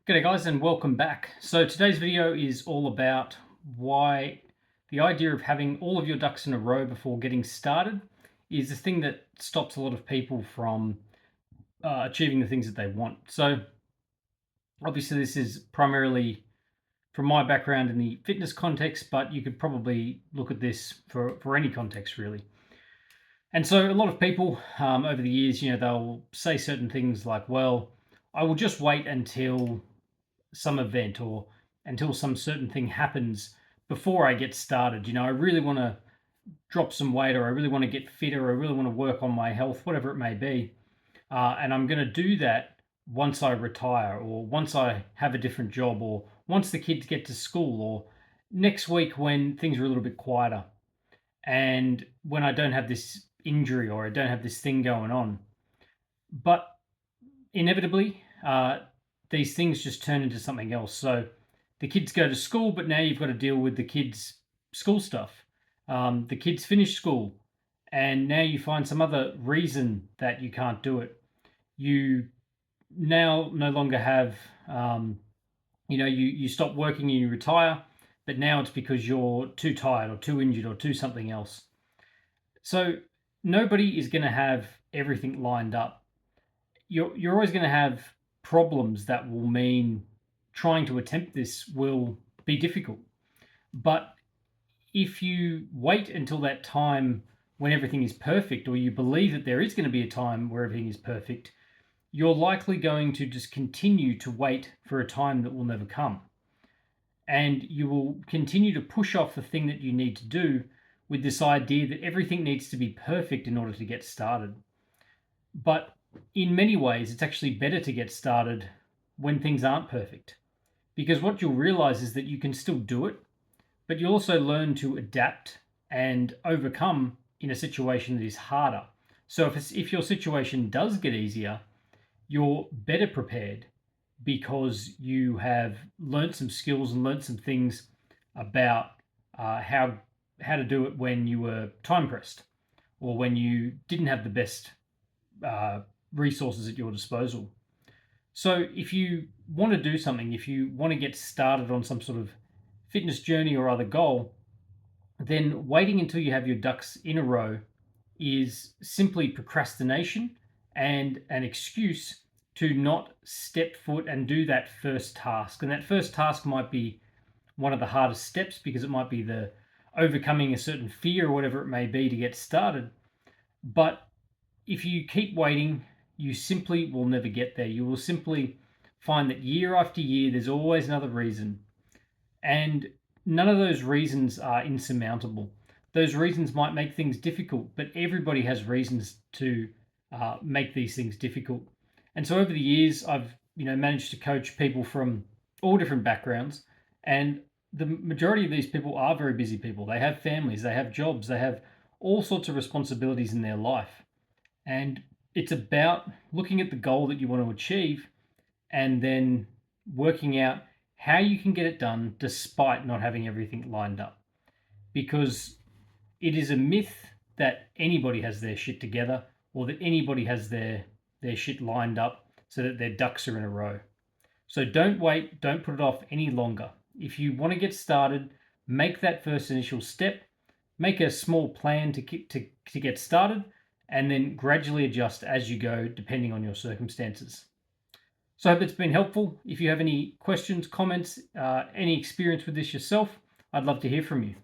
G'day guys and welcome back. So today's video is all about why the idea of having all of your ducks in a row before getting started is the thing that stops a lot of people from achieving the things that they want. So obviously this is primarily from my background in the fitness context, but you could probably look at this for any context really. And so a lot of people over the years, they'll say certain things like, well, I will just wait until some event or until some certain thing happens before I get started. I really want to drop some weight, or I really want to get fitter, or I really want to work on my health, whatever it may be. And I'm going to do that once I retire, or once I have a different job, or once the kids get to school, or next week when things are a little bit quieter and when I don't have this injury or I don't have this thing going on. But inevitably, these things just turn into something else. So the kids go to school, but now you've got to deal with the kids' school stuff. The kids finish school, and now you find some other reason that you can't do it. You now no longer have, you stop working and you retire, but now it's because you're too tired or too injured or too something else. So nobody is going to have everything lined up. You're always going to have problems that will mean trying to attempt this will be difficult. But if you wait until that time when everything is perfect, or you believe that there is going to be a time where everything is perfect, you're likely going to just continue to wait for a time that will never come. And you will continue to push off the thing that you need to do with this idea that everything needs to be perfect in order to get started. But in many ways, it's actually better to get started when things aren't perfect. Because what you'll realize is that you can still do it, but you also learn to adapt and overcome in a situation that is harder. So if your situation does get easier, you're better prepared because you have learned some skills and learned some things about how to do it when you were time pressed or when you didn't have the best resources at your disposal. So if you want to do something, if you want to get started on some sort of fitness journey or other goal, then waiting until you have your ducks in a row is simply procrastination and an excuse to not step foot and do that first task. And that first task might be one of the hardest steps because it might be the overcoming a certain fear or whatever it may be to get started. But if you keep waiting, you simply will never get there. You will simply find that year after year, there's always another reason. And none of those reasons are insurmountable. Those reasons might make things difficult, but everybody has reasons to make these things difficult. And so over the years, I've managed to coach people from all different backgrounds, and the majority of these people are very busy people. They have families, they have jobs, they have all sorts of responsibilities in their life. And it's about looking at the goal that you want to achieve and then working out how you can get it done despite not having everything lined up. Because it is a myth that anybody has their shit together or that anybody has their shit lined up so that their ducks are in a row. So don't wait, don't put it off any longer. If you want to get started, make that first initial step, make a small plan to get started, and then gradually adjust as you go depending on your circumstances. So I hope it's been helpful. If you have any questions, comments, any experience with this yourself, I'd love to hear from you.